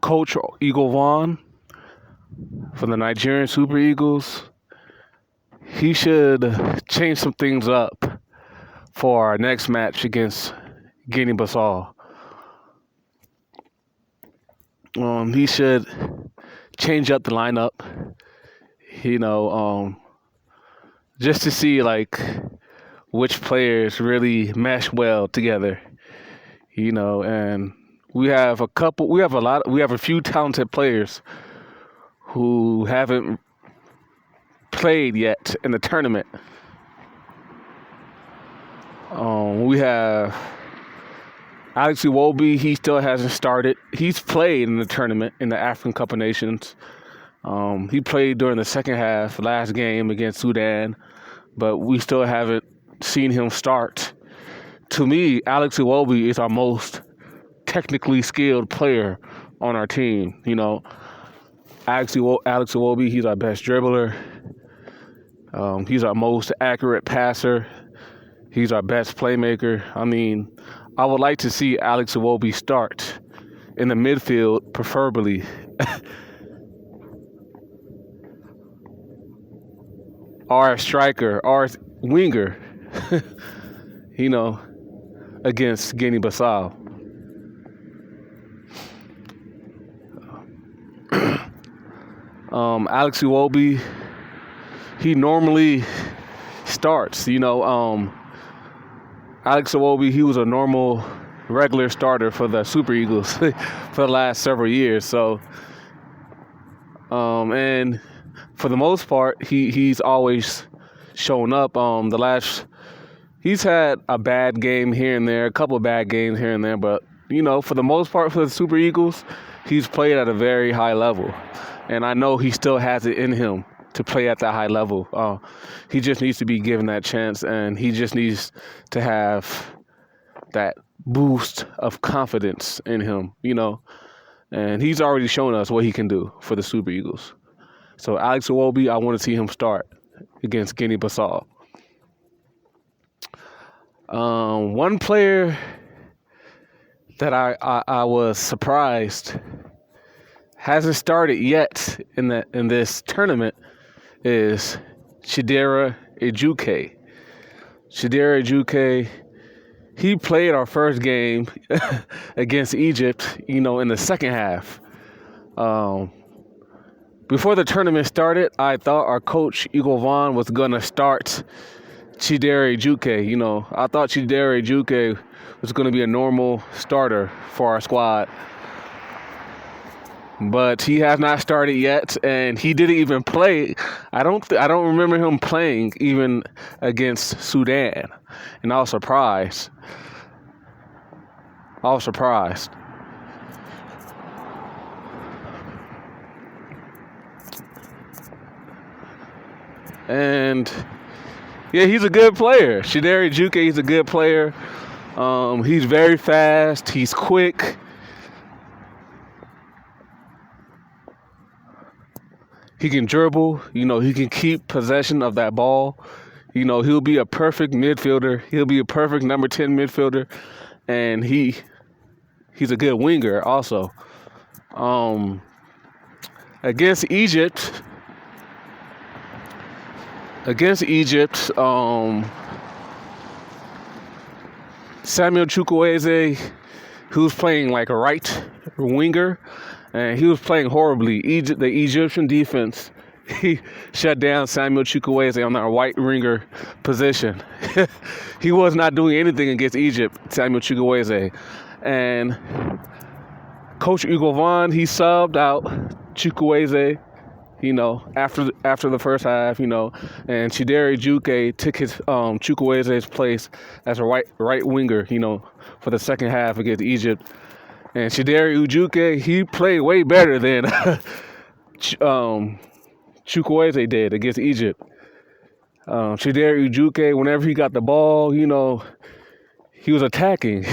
Coach Eguavoen for the Nigerian Super Eagles, he should change some things up for our next match against Guinea-Bissau. He should change up the lineup, just to see which players really mesh well together, and we have a few talented players who haven't played yet in the tournament. We have Alex Eguavoen. He still hasn't started. He's played in the tournament in the African Cup of Nations. He played during the second half, last game against Sudan, but we still haven't seen him start. To me, Alex Eguavoen is our most technically skilled player on our team. Alex Eguavoen, he's our best dribbler. He's our most accurate passer. He's our best playmaker. I would like to see Alex Eguavoen start in the midfield, preferably. Our striker, our winger, against Guinea-Bissau. Alex Eguavoen, he normally starts. Alex Eguavoen, he was a normal, regular starter for the Super Eagles for the last several years. So, and for the most part, he's always shown up. He's had a bad game here and there, a couple of bad games here and there, but for the most part, for the Super Eagles, he's played at a very high level, and I know he still has it in him to play at that high level. He just needs to be given that chance, and he just needs to have that boost of confidence in him, and he's already shown us what he can do for the Super Eagles. So Alex Eguavoen, I want to see him start against Guinea-Bissau. One player that I was surprised hasn't started yet in this tournament is Chidera Ejuke. Chidera Ejuke, he played our first game against Egypt, in the second half. Before the tournament started, I thought our coach Eguavoen was gonna start Chidera Ejuke. I thought Chidera Ejuke was gonna be a normal starter for our squad. But he has not started yet, and he didn't even play. I don't remember him playing even against Sudan, and I was surprised. And yeah, he's a good player. Chidera Ejuke, he's a good player. He's very fast. He's quick. He can dribble, he can keep possession of that ball. He'll be a perfect midfielder. He'll be a perfect number 10 midfielder. And he's a good winger also. Against Egypt, Samuel Chukwueze, who's playing like a right winger, and he was playing horribly. The Egyptian defense, he shut down Samuel Chukwueze on our right winger position. He was not doing anything against Egypt, Samuel Chukwueze. And Coach Eguavoen, he subbed out Chukwueze, after the first half, and Chidera Ejuke took his Chukwueze's place as a right winger, for the second half against Egypt. And Chidera Ejuke, he played way better than Chukwueze did against Egypt. Chidera Ejuke, whenever he got the ball, he was attacking,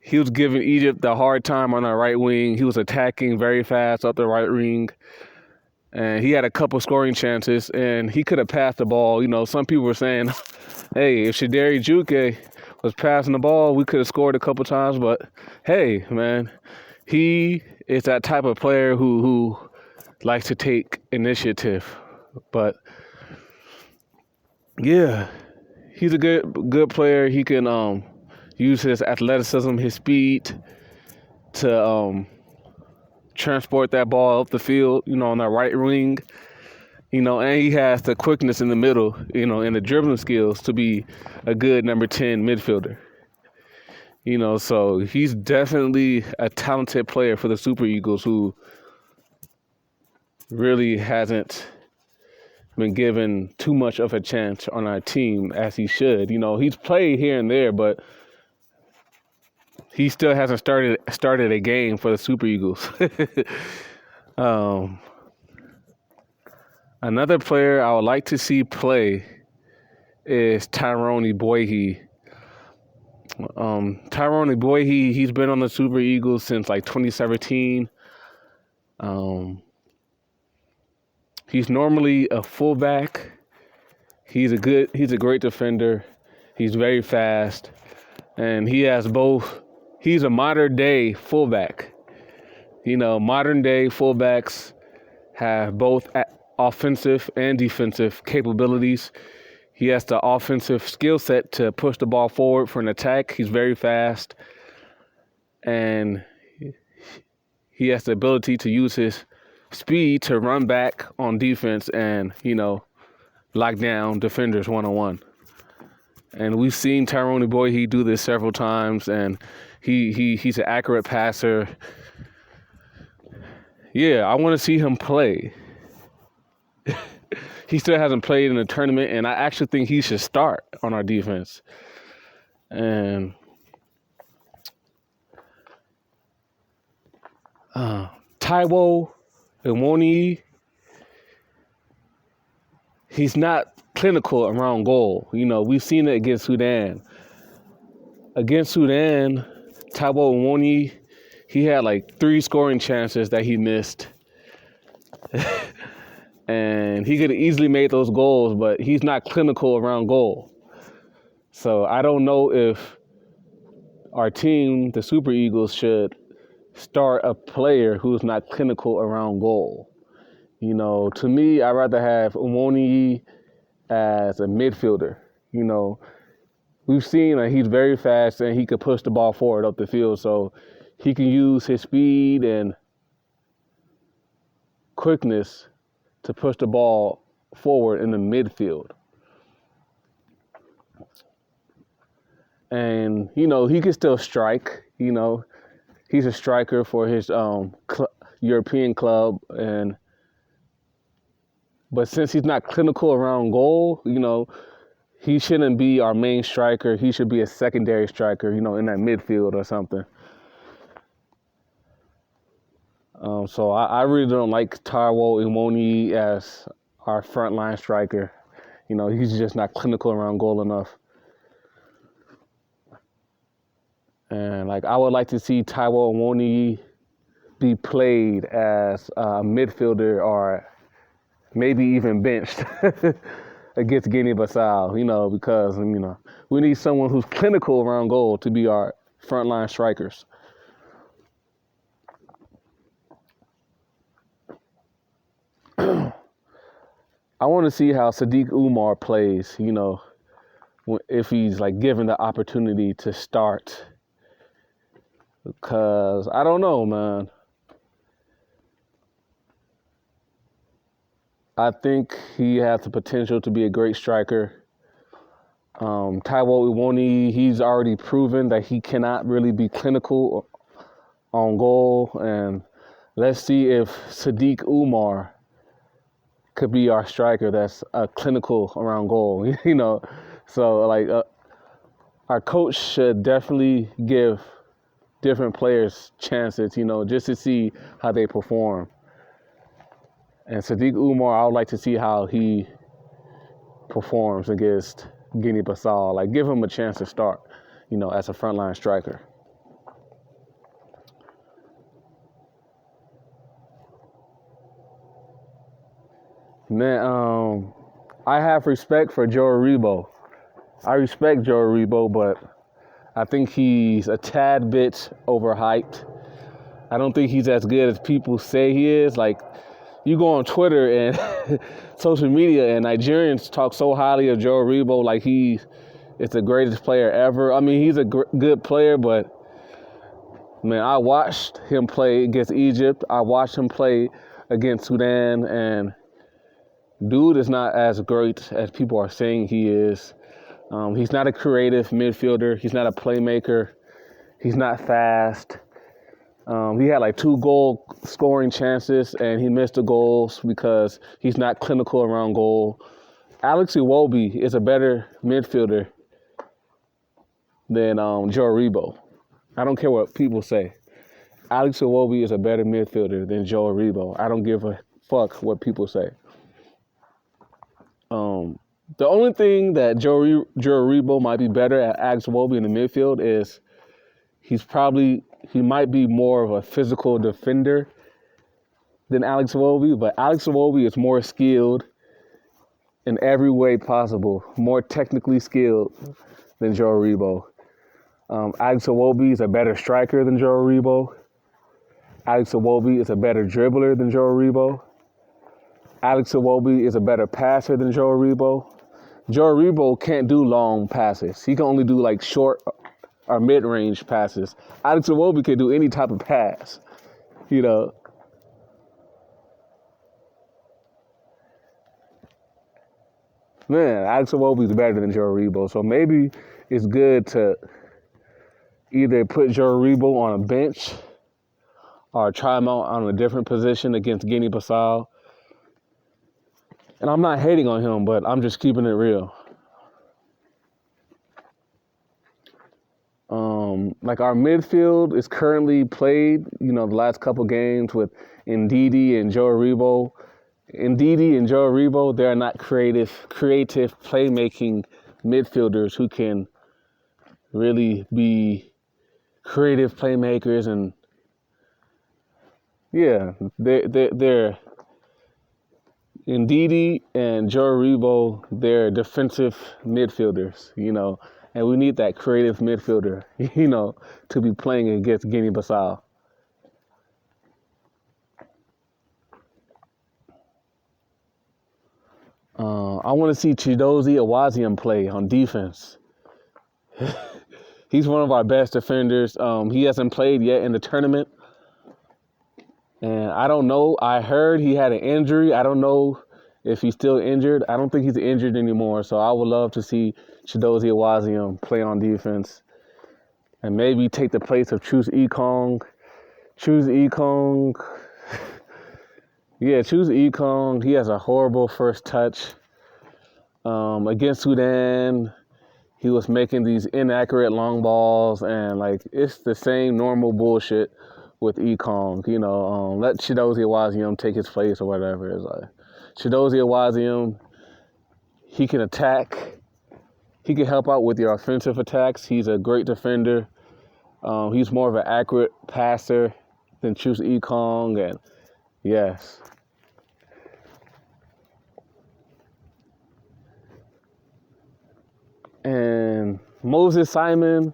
He was giving Egypt the hard time on the right wing. He was attacking very fast up the right wing. And he had a couple scoring chances, and he could have passed the ball. Some people were saying, hey, if Chidera Ejuke was passing the ball, we could have scored a couple times. But, hey, man, He is that type of player who likes to take initiative. But yeah, he's a good player. He can use his athleticism, his speed to transport that ball up the field, on that right wing, and he has the quickness in the middle, and the dribbling skills to be a good number 10 midfielder. So he's definitely a talented player for the Super Eagles who really hasn't been given too much of a chance on our team as he should. He's played here and there, but he still hasn't started a game for the Super Eagles. Another player I would like to see play is Tyrone Eguavoen. Tyrone Eguavoen, he's been on the Super Eagles since like 2017. He's normally a fullback. He's a great defender. He's very fast, and he has both. He's a modern day fullback. Modern day fullbacks have both offensive and defensive capabilities. He has the offensive skill set to push the ball forward for an attack. He's very fast, and he has the ability to use his speed to run back on defense and, lock down defenders one-on-one. And we've seen Tyrone Eguavoen do this several times, and he's an accurate passer. Yeah, I want to see him play. He still hasn't played in a tournament, and I actually think he should start on our defense. And Taiwo Iwoni, he's not clinical around goal. We've seen it against Sudan. Against Sudan, Taiwo Iwoni, he had like 3 scoring chances that he missed. And he could have easily made those goals, but he's not clinical around goal. So I don't know if our team, the Super Eagles, should start a player who's not clinical around goal. To me, I'd rather have Iwoni as a midfielder. We've seen that he's very fast and he could push the ball forward up the field. So he can use his speed and quickness to push the ball forward in the midfield. And, he can still strike. He's a striker for his European club. But since he's not clinical around goal, he shouldn't be our main striker. He should be a secondary striker, in that midfield or something. So I really don't like Taiwo Iwoni as our frontline striker. He's just not clinical around goal enough. And I would like to see Taiwo Iwoni be played as a midfielder or maybe even benched against Guinea-Bissau, because, we need someone who's clinical around goal to be our frontline strikers. I want to see how Sadiq Umar plays, if he's given the opportunity to start. Because I don't know, man. I think he has the potential to be a great striker. Taiwo Iwoni, he's already proven that he cannot really be clinical on goal. And let's see if Sadiq Umar could be our striker that's clinical around goal, So, our coach should definitely give different players chances, just to see how they perform. And Sadiq Umar, I would like to see how he performs against Guinea-Bissau. Give him a chance to start, as a frontline striker. Man, I have respect for Joe Aribo. I respect Joe Aribo, but I think he's a tad bit overhyped. I don't think he's as good as people say he is. Like, you go on Twitter and social media, and Nigerians talk so highly of Joe Aribo like he is the greatest player ever. I mean, he's a good player, but, man, I watched him play against Egypt. I watched him play against Sudan, and dude is not as great as people are saying he is. He's not a creative midfielder. He's not a playmaker. He's not fast. He had like 2 goal scoring chances, and he missed the goals because he's not clinical around goal. Alex Iwobi is a better midfielder than Joe Aribo. I don't care what people say. Alex Iwobi is a better midfielder than Joe Aribo. I don't give a fuck what people say. The only thing that Joe Aribo might be better at Alex Iwobi in the midfield is he might be more of a physical defender than Alex Iwobi, but Alex Iwobi is more skilled in every way possible, more technically skilled than Joe Aribo. Alex Iwobi is a better striker than Joe Aribo. Alex Iwobi is a better dribbler than Joe Aribo. Alex Iwobi is a better passer than Joe Aribo. Joe Aribo can't do long passes. He can only do like short or mid-range passes. Alex Iwobi can do any type of pass, you know. Man, Alex Iwobi is better than Joe Aribo. So maybe it's good to either put Joe Aribo on a bench or try him out on a different position against Guinea-Bissau. And I'm not hating on him, but I'm just keeping it real. Like, our midfield is currently played, the last couple games with Ndidi and Joe Aribo. Ndidi and Joe Aribo, they're not creative playmaking midfielders who can really be creative playmakers. And yeah, they're Ndidi and Joe Aribo, they're defensive midfielders, and we need that creative midfielder, to be playing against Guinea-Bissau. I want to see Chidozie Eguavoen play on defense. He's one of our best defenders. He hasn't played yet in the tournament. And I don't know. I heard he had an injury. I don't know if he's still injured. I don't think he's injured anymore. So I would love to see Chidozie Eguavoen play on defense and maybe take the place of Choose Ekong. Yeah, Choose Ekong. He has a horrible first touch. Against Sudan, he was making these inaccurate long balls, and it's the same normal bullshit with Ekong. Let Chidozie Eguavoen take his place or whatever. It's like Chidozie Eguavoen, he can attack. He can help out with your offensive attacks. He's a great defender. He's more of an accurate passer than Choose Ekong, and yes. And Moses Simon,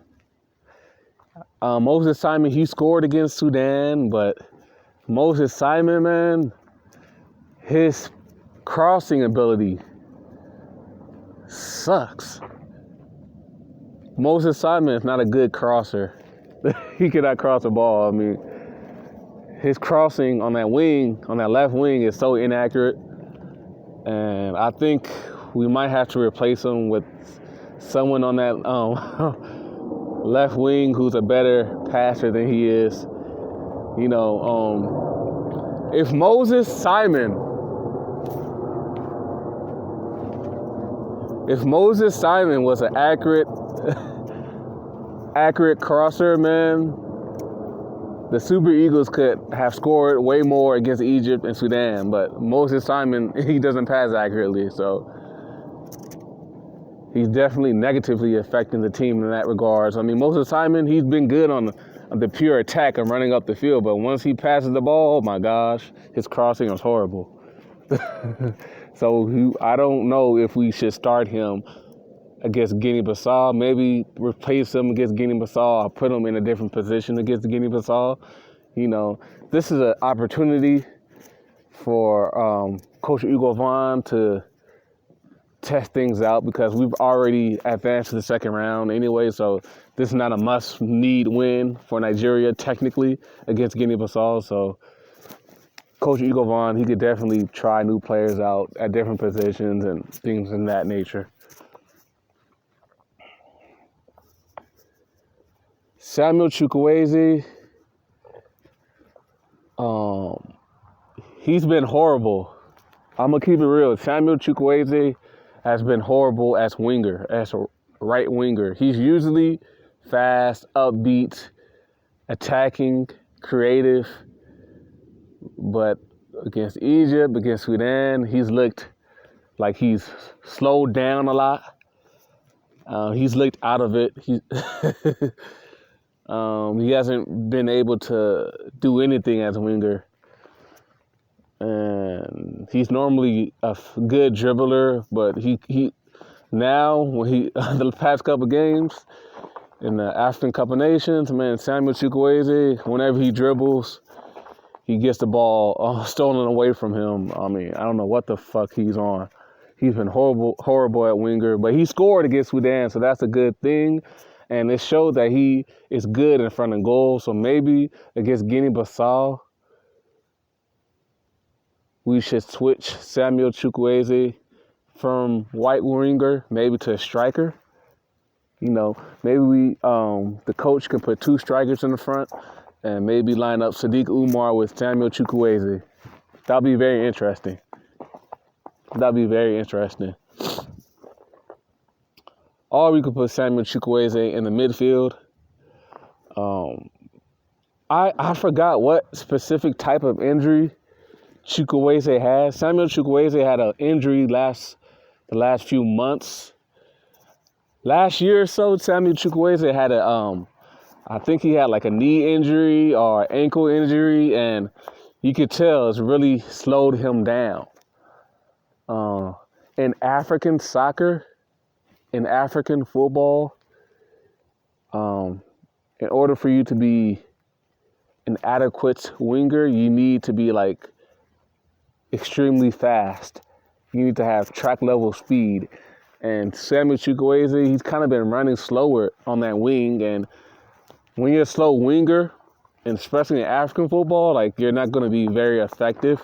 he scored against Sudan, but Moses Simon, man, his crossing ability sucks. Moses Simon is not a good crosser. He cannot cross a ball. I mean, his crossing on that left wing is so inaccurate. And I think we might have to replace him with someone on that left wing who's a better passer than he is. If Moses Simon was an accurate crosser, man, the Super Eagles could have scored way more against Egypt and Sudan. But Moses Simon, he doesn't pass accurately, so he's definitely negatively affecting the team in that regards. I mean, Moses Simon, he's been good on the pure attack and running up the field, but once he passes the ball, oh my gosh, his crossing is horrible. So I don't know if we should start him against Guinea-Bissau. Maybe replace him against Guinea-Bissau or put him in a different position against Guinea-Bissau. This is an opportunity for Coach Eguavoen to test things out because we've already advanced to the second round anyway. So this is not a must-need win for Nigeria technically against Guinea-Bissau. So Coach Eguavoen, he could definitely try new players out at different positions and things in that nature. Samuel Chukwueze, he's been horrible. I'm going to keep it real. Samuel Chukwueze has been horrible as a right winger. He's usually fast, upbeat, attacking, creative. But against Egypt, against Sudan, he's looked like he's slowed down a lot. He's looked out of it. He hasn't been able to do anything as a winger. And he's normally a good dribbler, but he now when the past couple of games in the African Cup of Nations, man, Samuel Chukwueze, whenever he dribbles, he gets the ball stolen away from him. I mean, I don't know what the fuck he's on. He's been horrible at winger, but he scored against Sudan, so that's a good thing. And it showed that he is good in front of goal. So maybe against Guinea-Bissau, we should switch Samuel Chukwueze from white winger maybe to a striker. Maybe the coach can put two strikers in the front and maybe line up Sadiq Umar with Samuel Chukwueze. That'll be very interesting. Or we could put Samuel Chukwueze in the midfield. I forgot what specific type of injury Chukwueze has. Samuel Chukwueze had an injury the last few months. Last year or so, Samuel Chukwueze had I think he had like a knee injury or ankle injury, and you could tell it's really slowed him down. In African soccer, in African football, in order for you to be an adequate winger, you need to be like extremely fast. You need to have track level speed. And Samuel Chukwueze, he's kind of been running slower on that wing. And when you're a slow winger, and especially in African football, like you're not going to be very effective.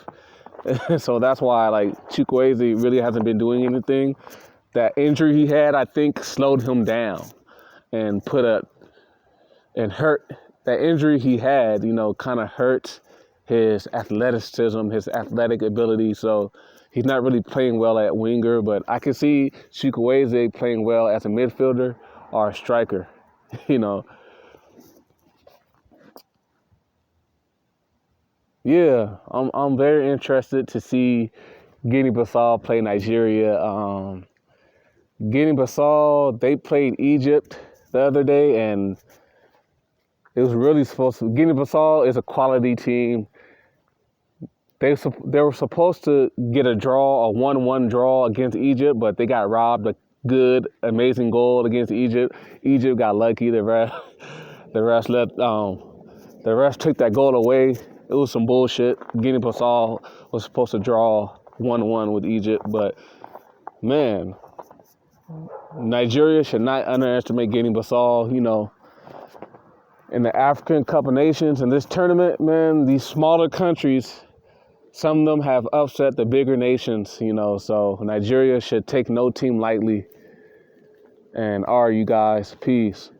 So that's why like Chukwueze really hasn't been doing anything. That injury he had, I think, slowed him down and hurt. That injury he had, kind of hurt his athleticism, his athletic ability. So he's not really playing well at winger, but I can see Chukwueze playing well as a midfielder or a striker, Yeah, I'm very interested to see Guinea-Bissau play Nigeria. Guinea-Bissau, they played Egypt the other day, and it was really Guinea-Bissau is a quality team. They were supposed to get a 1-1 draw against Egypt, but they got robbed a good, amazing goal against Egypt. Egypt got lucky. The refs took that goal away. It was some bullshit. Guinea-Bissau was supposed to draw 1-1 with Egypt, but man, Nigeria should not underestimate Guinea-Bissau. In the African Cup of Nations, in this tournament, man, these smaller countries, some of them have upset the bigger nations, so Nigeria should take no team lightly. And you guys, peace.